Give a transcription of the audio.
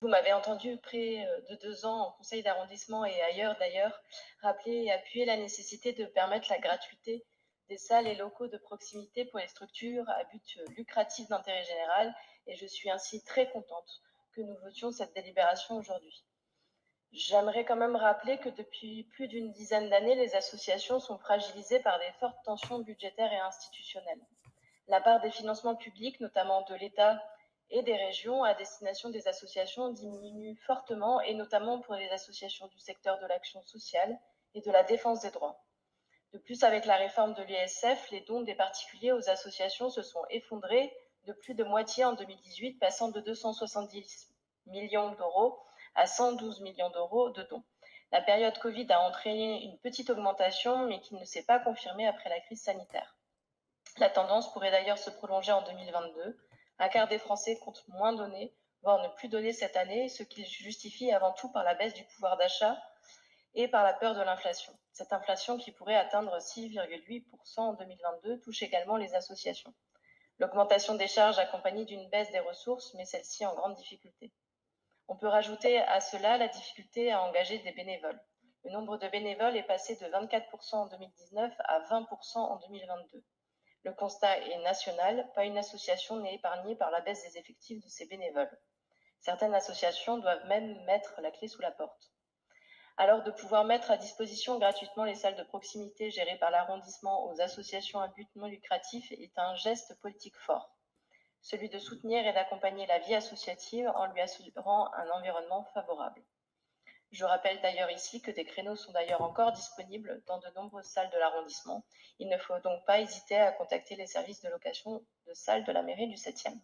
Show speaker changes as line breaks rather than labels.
Vous m'avez entendu près de 2 ans en conseil d'arrondissement et ailleurs d'ailleurs rappeler et appuyer la nécessité de permettre la gratuité des salles et locaux de proximité pour les structures à but lucratif d'intérêt général et je suis ainsi très contente que nous votions cette délibération aujourd'hui. J'aimerais quand même rappeler que depuis plus d'une dizaine d'années, les associations sont fragilisées par des fortes tensions budgétaires et institutionnelles. La part des financements publics, notamment de l'État et des régions, à destination des associations diminue fortement, et notamment pour les associations du secteur de l'action sociale et de la défense des droits. De plus, avec la réforme de l'ISF, les dons des particuliers aux associations se sont effondrés de plus de moitié en 2018, passant de 270 millions d'euros à 112 millions d'euros de dons. La période Covid a entraîné une petite augmentation, mais qui ne s'est pas confirmée après la crise sanitaire. La tendance pourrait d'ailleurs se prolonger en 2022. Un quart des Français comptent moins donner, voire ne plus donner cette année, ce qui justifie avant tout par la baisse du pouvoir d'achat et par la peur de l'inflation. Cette inflation qui pourrait atteindre 6,8% en 2022 touche également les associations. L'augmentation des charges accompagnée d'une baisse des ressources met celles-ci en grande difficulté. On peut rajouter à cela la difficulté à engager des bénévoles. Le nombre de bénévoles est passé de 24% en 2019 à 20% en 2022. Le constat est national, pas une association n'est épargnée par la baisse des effectifs de ses bénévoles. Certaines associations doivent même mettre la clé sous la porte. Alors de pouvoir mettre à disposition gratuitement les salles de proximité gérées par l'arrondissement aux associations à but non lucratif est un geste politique fort, celui de soutenir et d'accompagner la vie associative en lui assurant un environnement favorable. Je rappelle d'ailleurs ici que des créneaux sont d'ailleurs encore disponibles dans de nombreuses salles de l'arrondissement. Il ne faut donc pas hésiter à contacter les services de location de salles de la mairie du 7e.